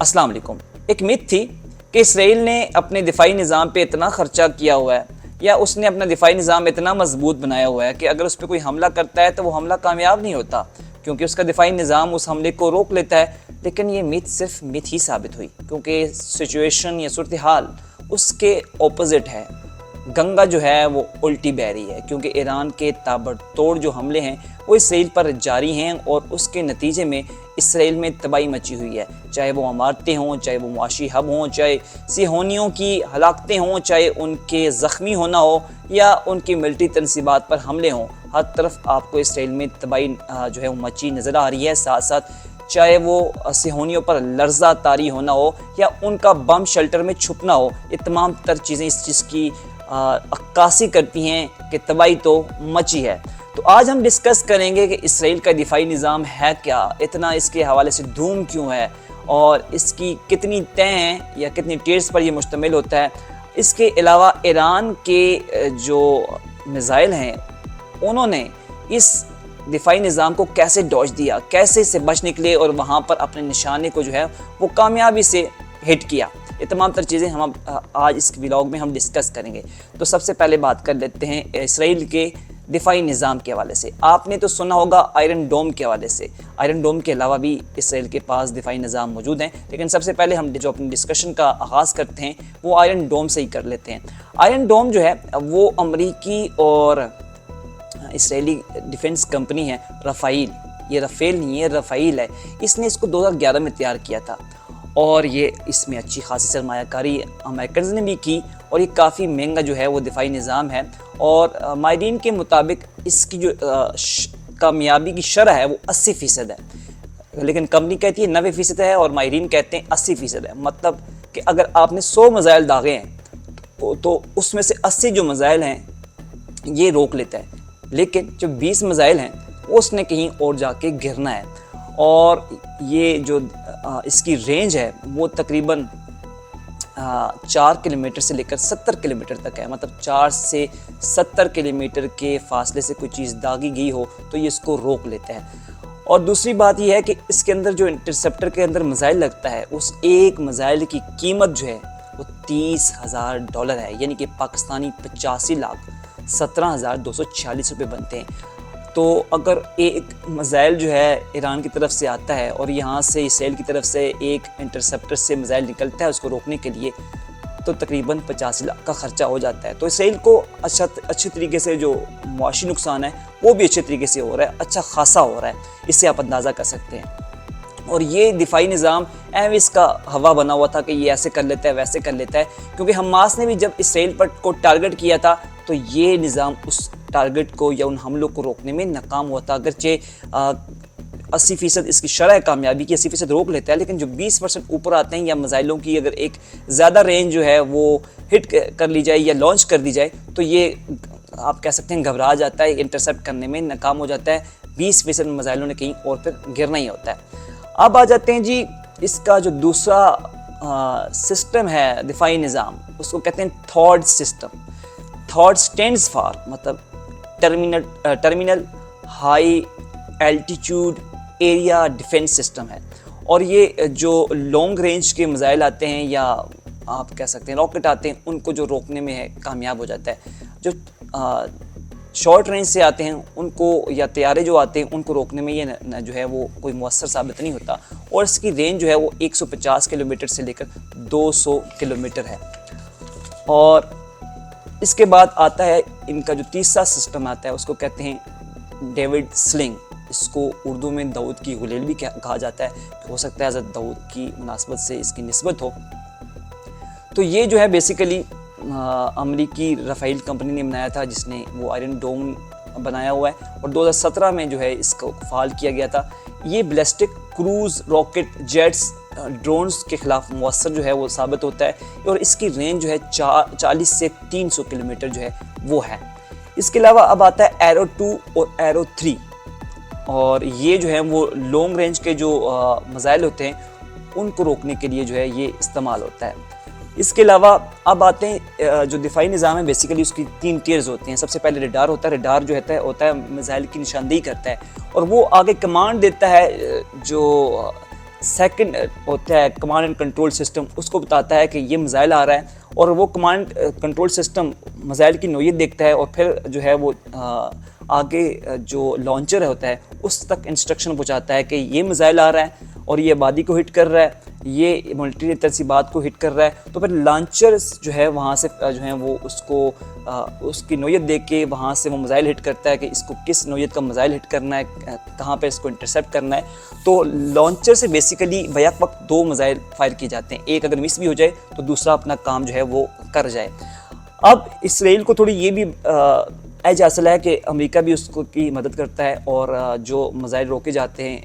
अस्सलाम वालेकुम। एक मिथ थी कि इसराइल ने अपने दिफाई निज़ाम पे इतना ख़र्चा किया हुआ है या उसने अपना दिफाई निज़ाम इतना मजबूत बनाया हुआ है कि अगर उस पर कोई हमला करता है तो वो हमला कामयाब नहीं होता, क्योंकि उसका दिफाई निज़ाम उस हमले को रोक लेता है। लेकिन ये मिथ सिर्फ मिथ ही साबित हुई, क्योंकि सिचुएशन या सूरत हाल उसके ऑपोजिट है। गंगा जो है वो उल्टी बह रही है, क्योंकि ईरान के ताबड़तोड़ जो हमले हैं वो इसराइल पर जारी हैं और उसके नतीजे में इसराइल में तबाही मची हुई है। चाहे वो इमारतें हों, चाहे वो मुआशी हब हों, चाहे सिहोनियों की हलाकतें हों, चाहे उनके ज़ख्मी होना हो या उनकी मिलिट्री तनसीबात पर हमले हों, हर तरफ आपको इसराइल में तबाही जो है वो मची नज़र आ रही है। साथ साथ चाहे वो सिहोनियों पर लर्जा तारी होना हो या उनका बम शेल्टर में छुपना हो, ये तमाम तर चीज़ें इस चीज़ की अक्कासी करती हैं कि तबाही तो मची है। तो आज हम डिस्कस करेंगे कि इसराइल का दिफाई निज़ाम है क्या, इतना इसके हवाले से धूम क्यों है और इसकी कितनी तय हैं या कितनी टियर्स पर यह मुश्तमिल होता है। इसके अलावा ईरान के जो मिसाइल हैं उन्होंने इस दिफाई निज़ाम को कैसे डॉज दिया, कैसे इससे बच निकले और वहाँ पर अपने निशाने को जो है वो कामयाबी से हिट किया। ये तमाम तर चीज़ें हम आज इस व्लॉग में हम डिस्कस करेंगे। तो सबसे पहले बात कर लेते हैं इसराइल के दिफाई निज़ाम के हवाले से। आपने तो सुना होगा आयरन डोम के हवाले से। आयरन डोम के अलावा भी इसराइल के पास दिफाई निज़ाम मौजूद हैं, लेकिन सबसे पहले हम जो अपनी डिस्कशन का आगाज़ करते हैं वो आयरन डोम से ही कर लेते हैं। आयरन डोम जो है वो अमरीकी और इसराइली डिफेंस कंपनी है रफ़ाइल, ये रफ़ेल नहीं है, रफ़ाइल है। इसने इसको 2011 में तैयार किया था और ये इसमें अच्छी खासी सरमायाकारी अमेरिकन ने भी की और ये काफ़ी महंगा जो है वो दिफाई निज़ाम है। और माहिरीन के मुताबिक इसकी जो कामयाबी की शरह है वो 80% है, लेकिन कंपनी कहती है 90% है और माहिरीन कहते हैं 80% है। मतलब कि अगर आपने 100 मिसाइल दागे हैं तो उसमें से 80 जो मिसाइल हैं ये रोक लेता है, लेकिन जो 20 मिसाइल हैं उसने कहीं और जाके गिरना है। और ये जो इसकी रेंज है वो तकरीबन 4 किलोमीटर से लेकर 70 किलोमीटर तक है। मतलब 4 से 70 किलोमीटर के फासले से कोई चीज़ दागी गई हो तो ये इसको रोक लेता है। और दूसरी बात ये है कि इसके अंदर जो इंटरसेप्टर के अंदर मिसाइल लगता है उस एक मिसाइल की कीमत जो है वो $30,000 है, यानी कि पाकिस्तानी 85,17,246 रुपये बनते हैं। तो अगर एक मिसाइल जो है ईरान की तरफ से आता है और यहाँ से इसराइल की तरफ से एक इंटरसेप्टर से मिसाइल निकलता है उसको रोकने के लिए, तो तकरीबन 85 लाख का ख़र्चा हो जाता है। तो इसराइल को अच्छी तरीके से जो मुआशी नुकसान है वो भी अच्छे तरीके से हो रहा है, अच्छा खासा हो रहा है, इससे आप अंदाज़ा कर सकते हैं। और ये दिफाई निज़ाम इसका हवा बना हुआ था कि ये ऐसे कर लेता है वैसे कर लेता है, क्योंकि हमास ने भी जब इसराइल पर को टारगेट किया था तो ये निज़ाम उस टारगेट को या उन हमलों को रोकने में नाकाम हुआ था। अगरचे 80% इसकी शरह कामयाबी की 80% रोक लेता है, लेकिन जो 20% ऊपर आते हैं या मिसाइलों की अगर एक ज़्यादा रेंज जो है वो हिट कर ली जाए या लॉन्च कर दी जाए तो ये आप कह सकते हैं घबरा जाता है, इंटरसेप्ट करने में नाकाम हो जाता है। 20% मिसाइलों ने कहीं और पर गिरना ही होता है। अब आ जाते हैं जी इसका जो दूसरा सिस्टम है दिफाई निज़ाम, उसको कहते हैं थॉड सिस्टम। थॉड स्टैंड्स फॉर मतलब terminal high altitude area defence system है। और ये जो लॉन्ग रेंज के मिसाइल आते हैं या आप कह सकते हैं रॉकेट आते हैं उनको जो रोकने में है कामयाब हो जाता है। जो शॉर्ट रेंज से आते हैं उनको या तैयारे जो आते हैं उनको रोकने में ये जो है वो कोई मुअस्सर साबित नहीं होता। और इसकी रेंज जो है वो 150 किलोमीटर से लेकर 200 किलोमीटर है। और इसके बाद आता है इनका जो तीसरा सिस्टम आता है उसको कहते हैं डेविड स्लिंग। इसको उर्दू में दाऊद की गुलेल भी कहा जाता है। हो सकता है हज़रत दाऊद की मुनासबत से इसकी निस्बत हो। तो ये जो है बेसिकली अमरीकी रफ़ाइल कंपनी ने बनाया था, जिसने वो आयरन डोम बनाया हुआ है और 2017 में जो है इसको फाल किया गया था। ये ballistic cruise rocket jets drones के ख़िलाफ़ मुअस्सर जो है वो साबित होता है और इसकी रेंज जो है 40 से 300 किलोमीटर जो है वो है। इसके अलावा अब आता है एरो 2 और एरो 3, और ये जो है वो लॉन्ग रेंज के जो मिसाइल होते हैं उनको रोकने के लिए जो है ये इस्तेमाल होता है। इसके अलावा अब आते हैं जो दिफाई निज़ाम है बेसिकली उसकी 3 टियर्स होते हैं। सबसे पहले रडार होता है। रडार जो होता है मिसाइल की निशानदेही करता है और वो आगे कमांड देता है जो सेकंड होता है कमांड एंड कंट्रोल सिस्टम, उसको बताता है कि ये मिसाइल आ रहा है, और वो कमांड कंट्रोल सिस्टम मिसाइल की नौइयत देखता है और फिर जो है वो आगे जो लॉन्चर होता है उस तक इंस्ट्रक्शन पहुंचाता है कि ये मिसाइल आ रहा है और ये आबादी को हिट कर रहा है, ये मिलिट्री तरसीबात को हिट कर रहा है। तो फिर लॉन्चर जो है वहाँ से जो है वो उसको उसकी नौइयत देख के वहाँ से वो मिसाइल हिट करता है कि इसको किस नौइयत का मिसाइल हिट करना है, कहाँ पे इसको इंटरसेप्ट करना है। तो लॉन्चर से बेसिकली बैक वक्त 2 मिसाइल फायर किए जाते हैं, एक अगर मिस भी हो जाए तो दूसरा अपना काम जो है वो कर जाए। अब इसराइल को थोड़ी ये भी एज हासिल है कि अमेरिका भी उसको की मदद करता है, और जो मिसाइल रोके जाते हैं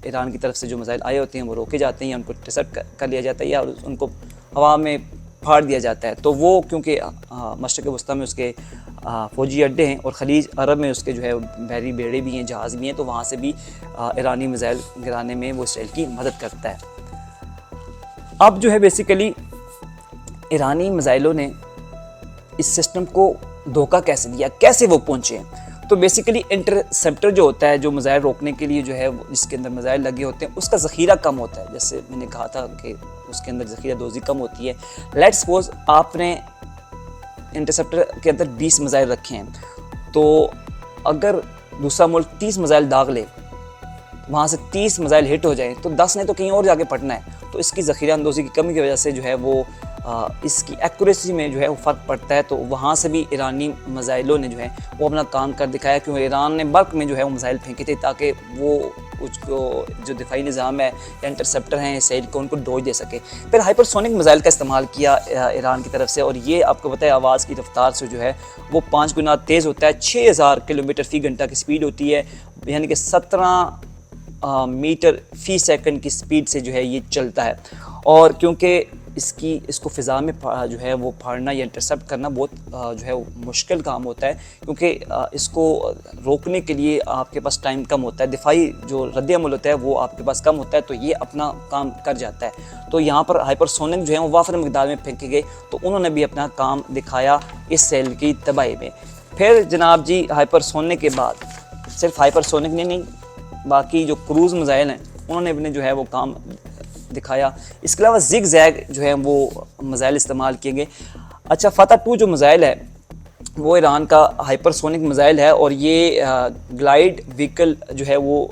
ईरान की तरफ से जो मिसाइल आए होते हैं वो रोके जाते हैं या उनको इंटरसेप्ट कर लिया जाता है या उनको हवा में फाड़ दिया जाता है। तो वो क्योंकि मशरक़ वस्ता में उसके फ़ौजी अड्डे हैं और ख़लीज अरब में उसके जो है बहरी बेड़े भी हैं, जहाज़ भी हैं, तो वहाँ से भी ईरानी मिसाइल गिराने में वो इसराइल की मदद करता है। अब जो है बेसिकली ईरानी मिसाइलों ने इस सिस्टम को धोखा कैसे दिया, कैसे वो पहुँचे। तो बेसिकली इंटरसेप्टर जो होता है, जो मिसाइल रोकने के लिए जो है जिसके अंदर मिसाइल लगे होते हैं, उसका ज़ख़ीरा कम होता है। जैसे मैंने कहा था कि उसके अंदर ज़ख़ीरा दोज़ी कम होती है। लेट्स सपोज आपने इंटरसेप्टर के अंदर 20 मिसाइल रखे हैं, तो अगर दूसरा मुल्क 30 मिसाइल दाग ले, वहाँ से 30 मिसाइल हिट हो जाए तो 10 ने तो कहीं और जाके पड़ना है। तो इसकी ज़ख़ीरा अंदोज़ी की कमी की वजह से जो है वो इसकी एक्यूरेसी में जो है वो फ़र्क पड़ता है। तो वहाँ से भी ईरानी मिसाइलों ने जो है वो अपना काम कर दिखाया, क्योंकि ईरान ने बल्क में जो है वो मिसाइल फेंके थे ताकि वो उसको जो दिफाई निज़ाम है या इंटरसेप्टर हैं इसराइल को उनको डोज दे सके। फिर हाइपरसोनिक मिसाइल का इस्तेमाल किया ईरान की तरफ से, और ये आपको पता है आवाज़ की रफ्तार से जो है वो 5 गुना तेज़ होता है। 6000 किलोमीटर फ़ी घंटा की स्पीड होती है, यानी कि 17 मीटर फ़ी सेकंड की स्पीड से जो है ये चलता है। और क्योंकि इसको फ़िज़ा में जो है वो फाड़ना या इंटरसेप्ट करना बहुत जो है मुश्किल काम होता है, क्योंकि इसको रोकने के लिए आपके पास टाइम कम होता है, दिफाई जो रद्द-ए-अमल होता है वो आपके पास कम होता है, तो ये अपना काम कर जाता है। तो यहाँ पर हाइपरसोनिक जो है वो वाफ़िर मकदार में फेंके गए, तो उन्होंने भी अपना काम दिखाया इस सेल की तबाही में। फिर जनाब जी हाइपरसोनिक के बाद सिर्फ हाइपरसोनिक नहीं, बाकी जो क्रूज़ मिसाइल हैं उन्होंने अपने जो है वो काम दिखाया। इसके अलावा जिग जैग जो है वो मिसाइल इस्तेमाल किए गए। अच्छा, फतह 2 जो मिसाइल है वो ईरान का हाइपरसोनिक मिसाइल है, और ये ग्लाइड व्हीकल जो है वो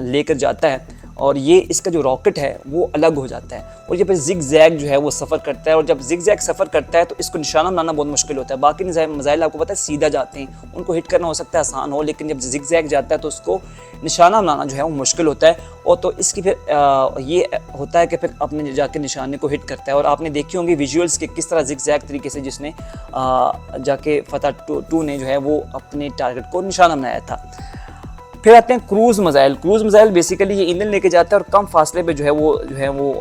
लेकर जाता है, और ये इसका जो रॉकेट है वो अलग हो जाता है, और ये फिर जिग जैग जो है वो सफ़र करता है। और जब जिग जैग सफ़र करता है तो इसको निशाना बनाना बहुत मुश्किल होता है। बाकी मिसाइल आपको पता है सीधा जाते हैं, उनको हिट करना हो सकता है आसान हो, लेकिन जब जिग जैग जाता है तो उसको निशाना बनाना जो है वो मुश्किल होता है। और तो इसकी फिर ये होता है कि फिर अपने जाके निशाने को हिट करता है। और आपने देखी होंगी विजुअल्स के किस तरह जिग जैग तरीके से जिसने जाके फतह 2 ने जो है वो अपने टारगेट को निशाना बनाया था। फिर आते हैं cruise missile. Cruise missile basically ये ईंधन लेके जाता है और कम फासले पे जो है वो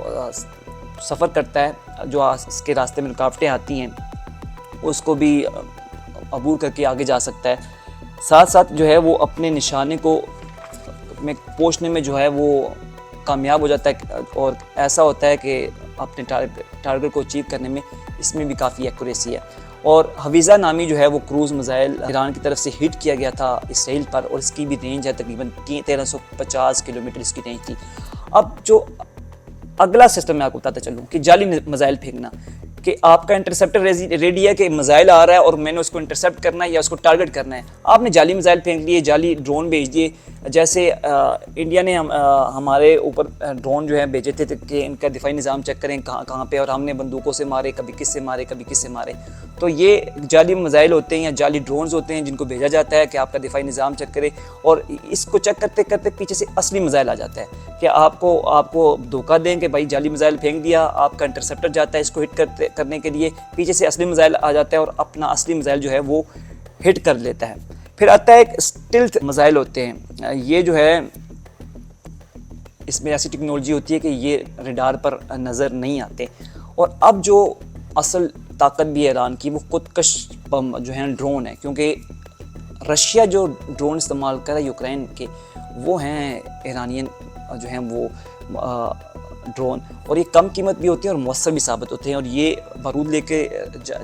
सफ़र करता है। जो इसके रास्ते में रुकावटें आती हैं उसको भी अबूर करके आगे जा सकता है। साथ साथ जो है वो अपने निशाने को में पहुंचने में जो है वो कामयाब हो जाता है, और ऐसा होता है कि अपने टारगेट को अचीव करने में इसमें भी काफ़ी एक्यूरेसी है। और हवीज़ा नामी जो है वो क्रूज़ मिसाइल ईरान की तरफ से हिट किया गया था इसराइल पर, और इसकी भी रेंज है तकरीबन 1350 किलोमीटर इसकी रेंज थी। अब जो अगला सिस्टम मैं आपको बताता चलूँ कि जाली मिसाइल फेंकना, कि आपका इंटरसेप्टर रेडी है कि मिसाइल आ रहा है और मैंने उसको इंटरसेप्ट करना है या उसको टारगेट करना है। आपने जाली मिसाइल फेंक लिए, जाली ड्रोन भेज दिए। जैसे इंडिया ने हमारे ऊपर ड्रोन जो है भेजे थे कि इनका दिफाई निज़ाम चेक करें कहाँ पे, और हमने बंदूकों से मारे, कभी किससे मारे कभी किससे मारे। तो ये जाली मिसाइल होते हैं या जाली ड्रोन्स होते हैं जिनको भेजा जाता है कि आपका दिफाई निज़ाम चेक करे, और इसको चेक करते करते पीछे से असली मिसाइल आ जाता है कि आपको धोखा दें कि भाई जाली मिसाइल फेंक दिया, आपका इंटरसेप्टर जाता है इसको हिट करने के लिए, पीछे से असली मिसाइल आ जाता है और अपना असली मिसाइल जो है वो हिट कर लेता है। फिर आता है एक स्टिल्थ मिसाइल होते हैं। ये जो है इसमें ऐसी टेक्नोलॉजी होती है कि ये रडार पर नज़र नहीं आते। और अब जो असल ताकत भी है ईरान की वो खुदकश बम जो है ड्रोन है, क्योंकि रशिया जो ड्रोन इस्तेमाल कर रहा है यूक्रेन के, वो हैं ईरानियन जो हैं वो ड्रोन, और ये कम कीमत भी होती हैं और मौसर भी साबित होते हैं, और ये बारूद लेके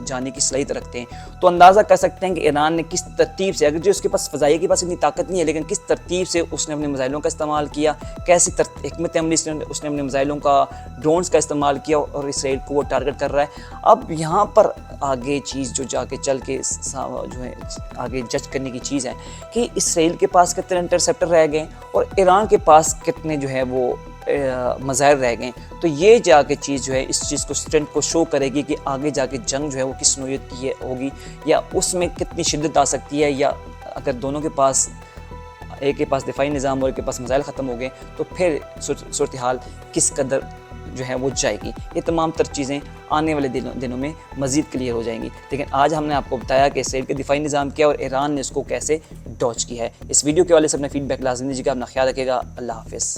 जाने की सलाहियत रखते हैं। तो अंदाज़ा कर सकते हैं कि ईरान ने किस तरतीब से, अगर जो उसके पास फ़ज़ाइया के पास इतनी ताकत नहीं है, लेकिन किस तरतीब से उसने अपने मिसाइलों का इस्तेमाल किया, कैसी हिकमत अमली से उसने अपने मिसाइलों का, ड्रोन्स का इस्तेमाल किया और इसराइल को वो टारगेट कर रहा है। अब यहाँ पर आगे चीज़ जो जाके चल के जो है आगे जज करने की चीज़ है कि इसराइल के पास कितने इंटरसेप्टर रह गए और ईरान के पास कितने जो है वो मज़ाहिर रह गए। तो ये जाके चीज़ जो है इस चीज़ को, स्ट्रेंथ को शो करेगी कि आगे जाके जंग जो है वो किस नौइयत की होगी, या उसमें कितनी शिद्दत आ सकती है, या अगर दोनों के पास, एक के पास दिफाई निज़ाम और एक के पास मिसाइल ख़त्म हो गए तो फिर सूरत हाल किस कदर जो है वो जाएगी। ये तमाम तर चीज़ें आने वाले दिनों में मज़ीद क्लियर हो जाएंगी। लेकिन आज हमने आपको बताया कि इसराइल का दिफाई निज़ाम क्या और ईरान ने इसको कैसे डॉच किया है। इस वीडियो के वाले से अपना फीडबैक लाजमी दीजिएगा। अपना ख्याल रखिएगा। अल्लाह हाफ़िज़।